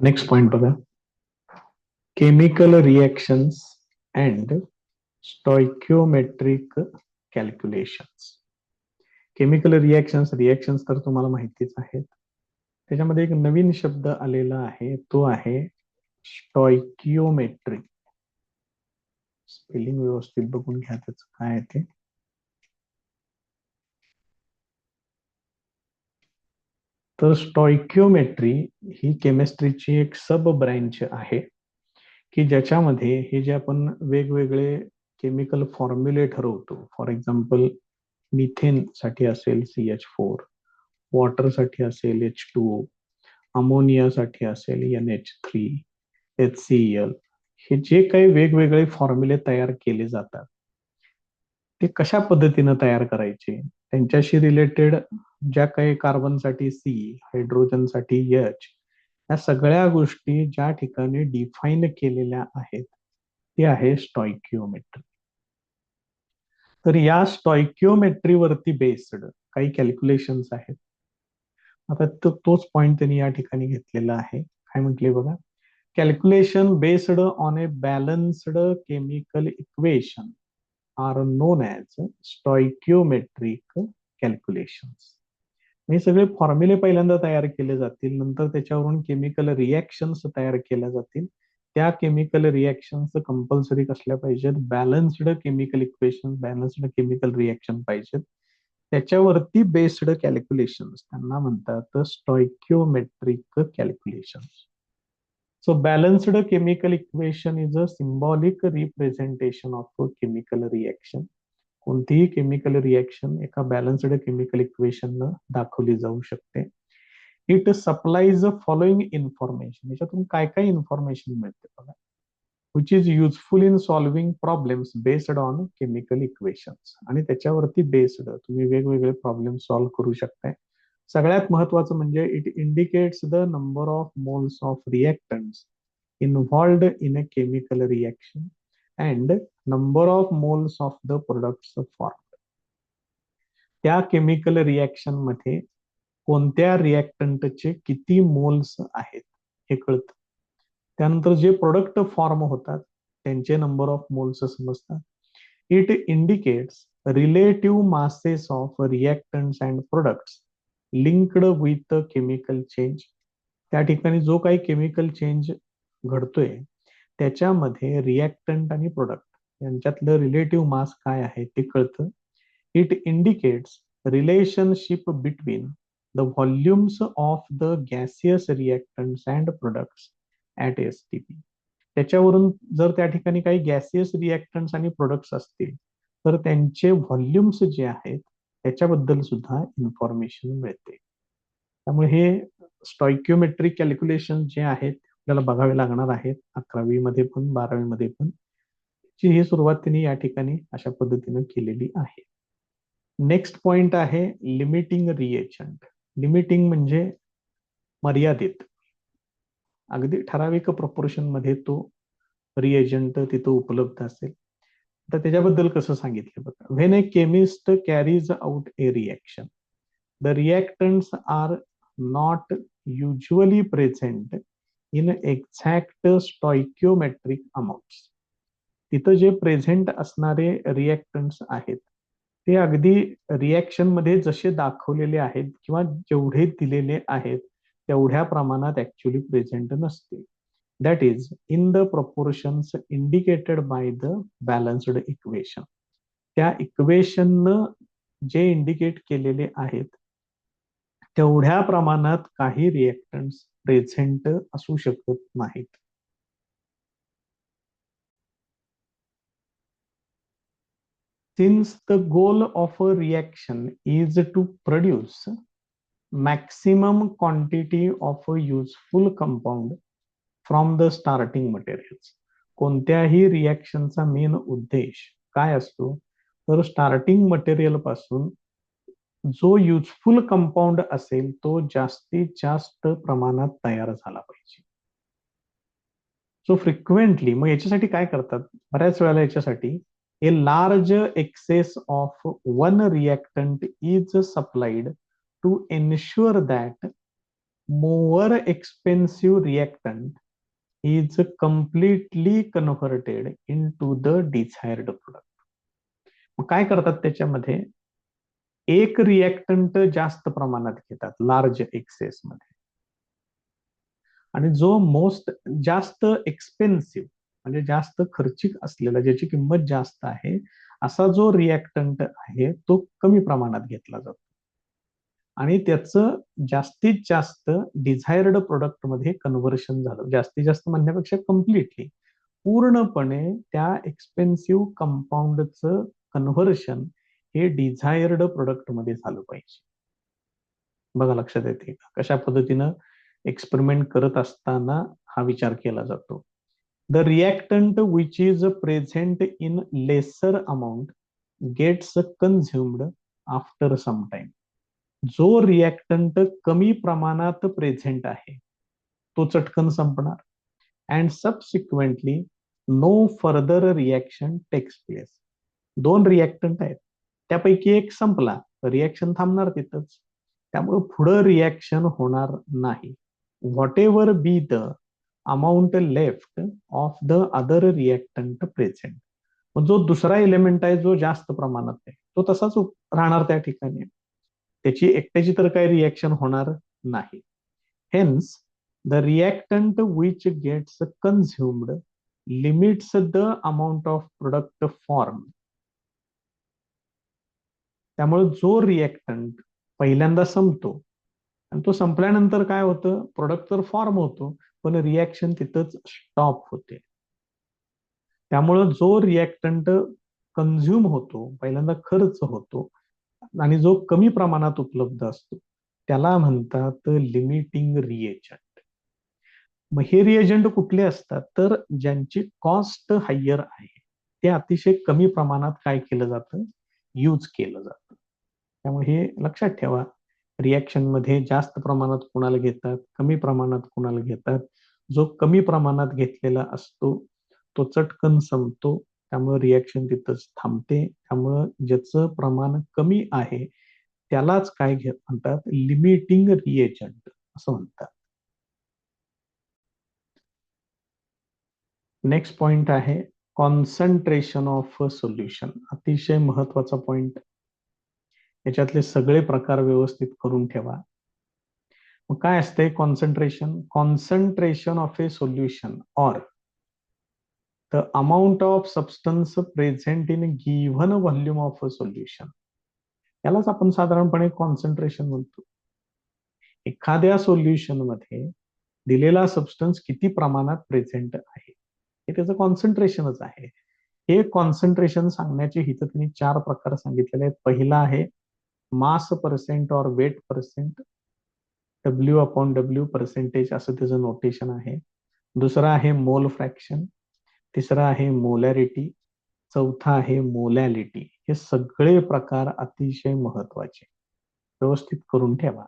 Next point बघा. Chemical reactions and stoichiometric calculations. Chemical reactions तर तुम्हाला माहितीच आहेत. त्याच्यामध्ये एक नवीन शब्द आलेला आहे, तो आहे स्टॉइक्योमेट्री. स्पेलिंग व्यवस्थित बघून घ्या त्याचं काय आहे ते. तर स्टॉइक्योमेट्री ही केमिस्ट्रीची एक सब ब्रँच आहे की ज्याच्यामध्ये हे जे आपण वेगवेगळे केमिकल फॉर्म्युले ठरवतो. फॉर एक्झाम्पल मिथेन साठी असेल CH4, वॉटर साठी असेल H2O, अमोनियासाठी असेल NH3, HCl. हे जे काही वेगवेगळे फॉर्म्युले तयार केले जातात ते कशा पद्धतीनं तयार करायचे, त्यांच्याशी रिलेटेड ज्या काही कार्बनसाठी C, हायड्रोजनसाठी H, या सगळ्या गोष्टी ज्या ठिकाणी डिफाईन केलेल्या आहेत ते आहे स्टॉइक्योमेट्री. तर या स्टॉइक्योमेट्रीवरती बेस्ड काही कॅल्क्युलेशन्स आहेत. आता तोच पॉइंट त्यांनी या ठिकाणी घेतलेला आहे. काय म्हटले बघा, calculation based on a balanced chemical equation are known as stoichiometric calculations. हे सगळे फॉर्म्युले पहिल्यांदा तयार केले जातील, नंतर त्याच्यावरून केमिकल रिएक्शन्स तयार केल्या जातील. त्या केमिकल रिएक्शन्स कंपल्सरी कसल्या पाहिजेत, balanced chemical equation, balanced chemical reaction पाहिजेत. त्याच्यावरती बेस्ड कॅल्क्युलेशन्स त्यांना म्हणतात स्टॉइक्योमेट्रिक calculations. So balanced chemical equation is a symbolic representation of a chemical reaction. कोणतीही केमिकल रिएक्शन एका बॅलन्स्ड केमिकल इक्वेशन न दाखवली जाऊ शकते. It supplies following information. याच्यातून काय काय इन्फॉर्मेशन मिळते बघा. Which is useful in solving problems based on chemical equations. आणि त्याच्यावरती बेस्ड तुम्ही वेगवेगळे प्रॉब्लेम सॉल्व्ह करू शकताय. सगळ्यात महत्वाचं म्हणजे it indicates the number of moles of reactants involved in a chemical reaction and number of moles of the products formed. त्या केमिकल रिएक्शन मध्ये कोणत्या रिएक्टंटचे किती मोल्स आहेत हे कळतं. त्यानंतर जे प्रोडक्ट फॉर्म होतात त्यांचे नंबर ऑफ मोल्स समजतात. It indicates relative masses of reactants and products linked with chemical change. त्या ठिकाणी जो काही केमिकल चेंज घडतोय त्याच्यामध्ये रिएक्टंट आणि प्रोडक्ट यांच्यातलं रिलेटिव्ह मास काय आहे ते कळतं. It indicates relationship between the volumes of the gaseous reactants and products at STP. त्याच्यावरून जर त्या ठिकाणी काही गॅसियस रिएक्टंट्स आणि प्रोडक्ट्स असतील तर त्यांचे व्हॉल्युम्स जे आहेत त्याच्याबद्दल सुद्धा इन्फॉर्मेशन मिळते. त्यामुळे हे स्टॉइक्योमेट्रिक कॅल्क्युलेशन जे आहेत आपल्याला बघावे लागणार आहेत 11वी मध्ये पण 12वी मध्ये पण. ही सुरुवात त्यांनी या ठिकाणी अशा पद्धतीने केलेली आहे. नेक्स्ट पॉइंट आहे लिमिटिंग रिएजंट. लिमिटिंग म्हणजे मर्यादित, अगदी ठराविक प्रपोर्शन मध्ये तो रिएजंट तिथं उपलब्ध असेल. तर त्याच्याबद्दल कसं सांगितलं बघा. When a chemist carries out a reaction the reactants are not usually present in exact stoichiometric amounts. तिथं जे प्रेझेंट असणारे रिएक्टंट्स आहेत ते अगदी रिएक्शन मध्ये जसे दाखवलेले आहेत किंवा जेवढे दिलेले आहेत तेवढ्या प्रमाणात ऍक्च्युअली प्रेझेंट नसते. That is in the proportions indicated by the balanced equation. त्या इक्वेशननं जे इंडिकेट केलेले आहेत तेवढ्या प्रमाणात काही रिएक्टंट्स प्रेझेंट असू शकत नाहीत. Since the goal of a reaction is to produce maximum quantity of a useful compound from the starting materials. कोणत्याही रिएक्शनचा मेन उद्देश काय असतो तर स्टार्टिंग मटेरियल पासून जो युजफुल कंपाऊंड असेल तो जास्तीत जास्त प्रमाणात तयार झाला पाहिजे. सो फ्रिक्वेंटली मग याच्यासाठी काय करतात, बऱ्याच वेळेला याच्यासाठी a large excess of one reactant is supplied to ensure that more expensive reactant is completely converted into the desired product. मग काय करतात त्याच्यामध्ये, एक रिएक्टंट जास्त प्रमाणात घेतात लार्ज एक्सेस मध्ये, आणि जो जास्त एक्सपेन्सिव्ह म्हणजे जास्त खर्चिक असलेला, ज्याची किंमत जास्त आहे, असा जो रिएक्टंट आहे तो कमी प्रमाणात घेतला जातो आणि त्याचं जास्तीत जास्त डिझायर्ड प्रोडक्ट मध्ये कन्व्हर्शन झालं. जास्तीत जास्त म्हणण्यापेक्षा कम्प्लिटली, पूर्णपणे त्या एक्सपेन्सिव्ह कंपाऊंडचं कन्व्हर्शन हे डिझायर्ड प्रोडक्ट मध्ये झालं पाहिजे. बघा लक्षात येते का कशा पद्धतीनं एक्सपेरिमेंट करत असताना हा विचार केला जातो. The reactant which is present in lesser amount gets consumed after some time. जो रिएक्टंट कमी प्रमाणात प्रेझेंट आहे तो चटकन संपणार, and subsequently no further reaction takes place. दोन रिएक्टंट आहेत, त्यापैकी एक संपला, रिएक्शन थांबणार तिथंच, त्यामुळे पुढं रिएक्शन होणार नाही. What ever be the amount left of the other reactant present. जो दुसरा एलिमेंट आहे जो जास्त प्रमाणात आहे तो तसाच राहणार त्या ठिकाणी, त्याची एकट्याची तर काही रिएक्शन होणार नाही. Hence the reactant which gets consumed limits the amount of product form. त्यामुळे जो रिएक्टंट पहिल्यांदा संपतो आणि तो संपल्यानंतर काय होतं, प्रोडक्ट तर फॉर्म होतो पण रिएक्शन तिथंच स्टॉप होते. त्यामुळं जो रिएक्टंट कन्झ्युम होतो, पहिल्यांदा खर्च होतो आणि जो कमी प्रमाणात उपलब्ध असतो त्याला म्हणतात लिमिटिंग रिएजंट. मग हे रिएजंट कुठले असतात, तर ज्यांची कॉस्ट हायर आहे ते अतिशय कमी प्रमाणात काय केलं जातं, यूज केलं जातं. त्यामुळे हे लक्षात ठेवा, रिएक्शन मध्ये जास्त प्रमाणात कुणाला घेतात, कमी प्रमाणात कुणाला घेतात. जो कमी प्रमाणात घेतलेला असतो तो चटकन संपतो, त्यामुळे रिएक्शन तिथंच थांबते. त्यामुळं ज्याचं प्रमाण कमी आहे त्यालाच काय म्हणतात, लिमिटिंग रिएजंट असं म्हणतात. नेक्स्ट पॉइंट आहे कॉन्सन्ट्रेशन ऑफ सोल्युशन. अतिशय महत्वाचा पॉइंट, याच्यातले सगळे प्रकार व्यवस्थित करून ठेवा. मग काय असते concentration? Concentration of A solution or the amount of substance present in given volume of a solution. यालाच आपण साधारणपणे कॉन्सन्ट्रेशन म्हणतो. एखाद्या सोल्युशन मध्ये दिलेला सबस्टन्स किती प्रमाणात प्रेझेंट आहे हे त्याचं कॉन्सन्ट्रेशनच आहे. हे कॉन्सन्ट्रेशन सांगण्याचे इथं त्यांनी 4 प्रकार सांगितलेले आहेत. पहिला आहे मास पर्सेंट और वेट पर्सेंट, W/W पर्सेंटेज असं त्याचं नोटेशन आहे. दुसरा आहे मोल फ्रॅक्शन, तिसरा आहे मोलॅरिटी, चौथा आहे मोलॅलिटी. हे सगळे प्रकार अतिशय महत्वाचे, व्यवस्थित करून ठेवा.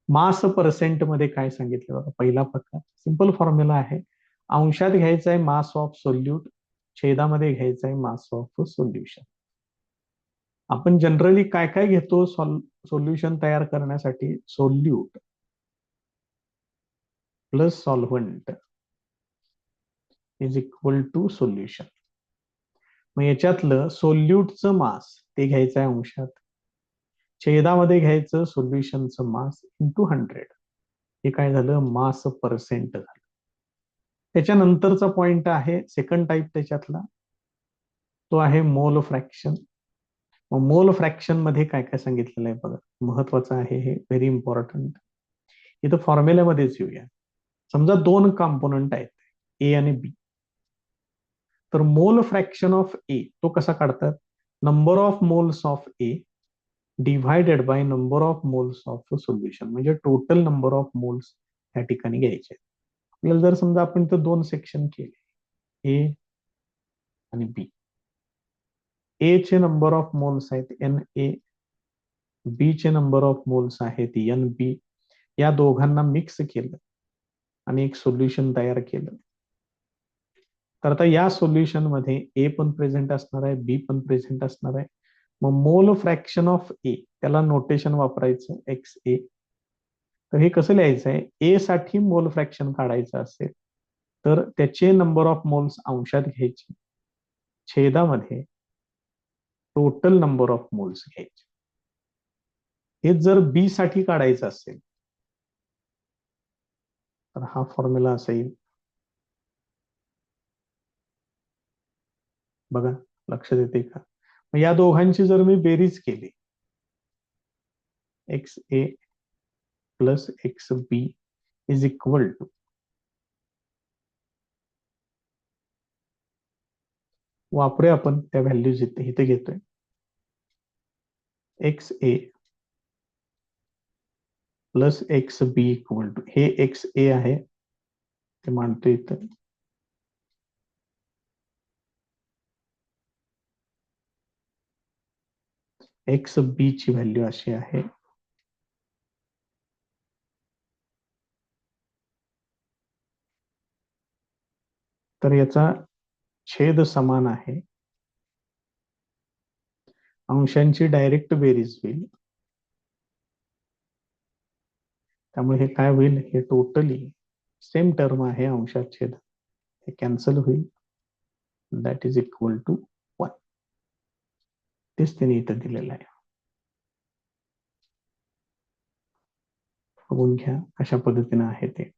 मास पर्सेंट मध्ये काय सांगितलं बघा, पहिला प्रकार सिंपल फॉर्म्युला आहे, अंशात घ्यायचा आहे मास ऑफ सोल्यूट, छेदामध्ये घ्यायचा आहे मास ऑफ सोल्युशन. आपण जनरली काय काय घेतो सोल्युशन तयार करण्यासाठी, solute plus solvent is equal to solution. मग याच्यातलं सोल्यूटचं मास ते घ्यायचं आहे अंशात, छेदामध्ये घ्यायचं सोल्युशनचं मास इंटू 100. हे काय झालं, मास पर्सेंट झालं. त्याच्यानंतरचा पॉइंट आहे सेकंड टाईप त्याच्यातला, तो आहे मोल फ्रॅक्शन. मग मोल फ्रॅक्शन मध्ये काय काय सांगितलेलं आहे बघा, महत्वाचं आहे हे, व्हेरी इम्पॉर्टंट. इथं फॉर्म्युल्यामध्येच येऊया. समजा 2 कंपोनंट आहेत, ए आणि बी. तर मोल फ्रॅक्शन ऑफ ए तो कसा काढतात, number of moles of A divided by number of moles of solution, म्हणजे टोटल नंबर ऑफ मोल्स या ठिकाणी घ्यायचे. आपल्याला जर समजा आपण इथं 2 सेक्शन केले, ए आणि बी. ए चे नंबर ऑफ मोल्स आहेत NA, बी चे नंबर ऑफ मोल्स आहेत NB. या दोघांना मिक्स केलं आणि एक सोल्युशन तयार केलं. तर आता या सोल्युशन मध्ये ए पण प्रेझेंट असणार आहे, बी पण प्रेझेंट असणार आहे. मग मोल फ्रॅक्शन ऑफ ए त्याला नोटेशन वापरायचं XA. तर हे कसं लिहायचं आहे, ए साठी मोल फ्रॅक्शन काढायचं असेल तर त्याचे नंबर ऑफ मोल्स अंशात घ्यायचे, छेदामध्ये टोटल नंबर ऑफ मोल्स घ्यायचे. हे जर बी साठी काढायचं असेल तर हा फॉर्म्युला असा येईल, बघा लक्षात येते का. मग या दोघांची जर मी बेरीज केली, X A plus X B is equal to, वापरूया आपण त्या व्हॅल्यूज इथे घेतोय, X A plus X B equal to, हे एक्स ए आहे ते मांडतो इथं, एक्स बी ची व्हॅल्यू अशी आहे, तर याचा छेद समान आहे, अंशांची डायरेक्ट बेरीज होईल, त्यामुळे हे काय होईल, हे टोटली सेम टर्म आहे, अंशात छेद हे कॅन्सल होईल, दॅट इज इक्वल टू 1. तेच त्यांनी इथं दिलेलं आहे, बघून घ्या अशा पद्धतीने आहे ते.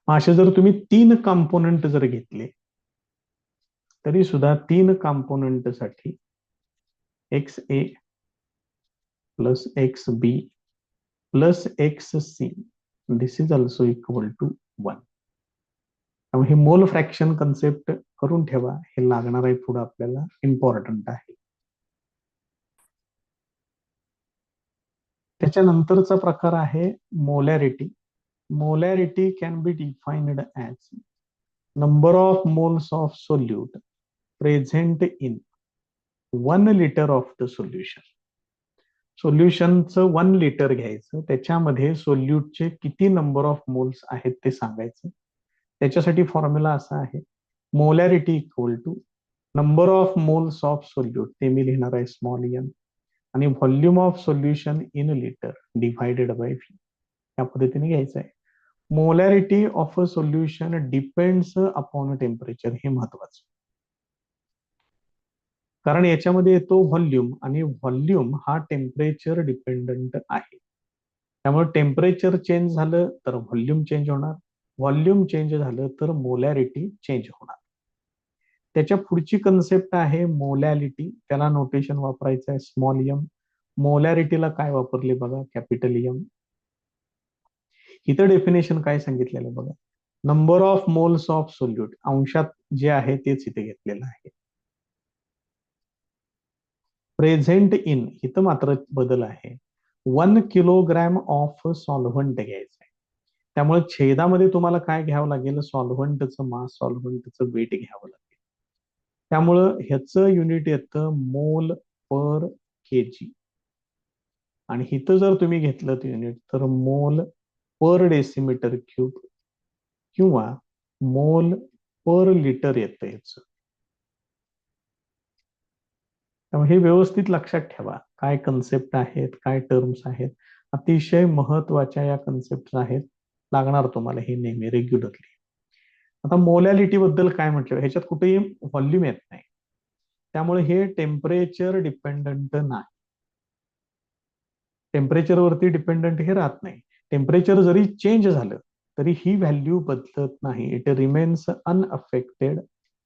असे जर तुम्ही 3 कॉम्पोनंट जर घेतले तरी सुद्धा 3 कॉम्पोनंट साठी X A plus X B plus X C this is also equal to 1. त्यामुळे हे मोल फ्रॅक्शन कन्सेप्ट करून ठेवा, हे लागणार आहे पुढे आपल्याला, इम्पॉर्टंट आहे. त्याच्यानंतरचा प्रकार आहे molarity. Molarity can be defined as number of moles of solute present in 1 litre of the solution. सोल्युशनचं 1 लिटर घ्यायचं, त्याच्यामध्ये सोल्यूटचे किती नंबर ऑफ मोल्स आहेत ते सांगायचं. त्याच्यासाठी फॉर्म्युला असा आहे, molarity equal to number of moles of solute, ते मी लिहिणार आहे स्मॉल एन, आणि volume of solution in litre divided by V, या पद्धतीने घ्यायचं आहे. Molarity of a solution depends upon temperature, हे महत्वाचं, कारण याच्यामध्ये येतो व्हॉल्यूम, आणि व्हॉल्यूम हा टेम्परेचर डिपेंडंट आहे. त्यामुळे टेम्परेचर चेंज झालं तर व्हॉल्यूम चेंज होणार, व्हॉल्यूम चेंज झालं तर मोलॅरिटी चेंज होणार. त्याच्या पुढची कन्सेप्ट आहे मोलॅलिटी, त्याला नोटेशन वापरायचं आहे स्मॉल एम. मोलॅरिटीला काय वापरले बघा, कॅपिटल एम. इथं डेफिनेशन काय सांगितलेलं बघा, number of moles of solute, अंशात जे आहे तेच इथे घेतलेलं आहे, प्रेझेंट इन, इथं मात्र बदल आहे, 1 किलोग्रॅम ऑफ सॉल्व्हंट घ्यायचं आहे. त्यामुळे छेदामध्ये तुम्हाला काय घ्यावं लागेल, सॉल्व्हंटचं मास, सॉल्व्हंटचं वेट घ्यावं लागेल. त्यामुळं ह्याचं युनिट येतं मोल पर केजी, आणि इथं जर तुम्ही घेतलं युनिट तर मोल पर डेसिमीटर क्यूब किंवा मोल पर लिटर येतं याचं. त्यामुळे हे व्यवस्थित लक्षात ठेवा, काय कन्सेप्ट आहेत, काय टर्म्स आहेत, अतिशय महत्वाच्या या कन्सेप्ट आहेत, लागणार तुम्हाला हे नेहमी रेग्युलरली. आता मोलॅलिटी बद्दल काय म्हटलं, ह्याच्यात कुठेही व्हॉल्यूम येत नाही, त्यामुळे हे टेम्परेचर डिपेंडंट नाही, टेम्परेचरवरती डिपेंडंट हे राहत नाही. टेम्परेचर जरी चेंज झालं तरी ही व्हॅल्यू बदलत नाही, it remains unaffected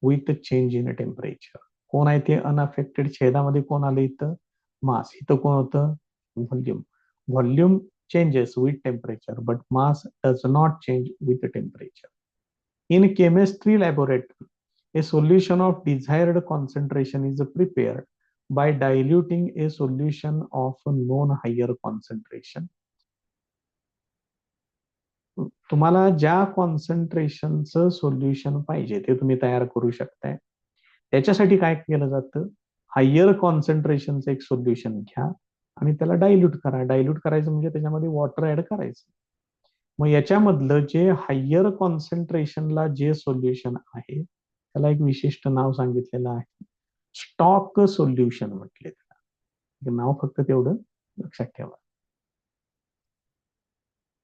with change in temperature. कोण आहे ते अनअफेक्टेड, छेदामध्ये कोण आलं इथं, मास, इथं कोण होतं, volume. Volume changes with temperature but mass does not change with temperature. In chemistry laboratory, a solution of desired concentration is prepared by diluting a solution of known higher concentration. तुम्हाला ज्या कॉन्सन्ट्रेशनचं solution पाहिजे ते तुम्ही तयार करू शकताय. त्याच्यासाठी काय केलं जातं, हायर कॉन्सन्ट्रेशनचं एक सोल्युशन घ्या आणि त्याला डायल्यूट करा. डायल्यूट करायचं म्हणजे त्याच्यामध्ये वॉटर ऍड करायचं. मग याच्यामधलं जे हायर कॉन्सन्ट्रेशनला जे सोल्युशन आहे त्याला एक विशिष्ट नाव सांगितलेलं आहे, स्टॉक सोल्युशन म्हटले त्याला. नाव फक्त तेवढं लक्षात ठेवा.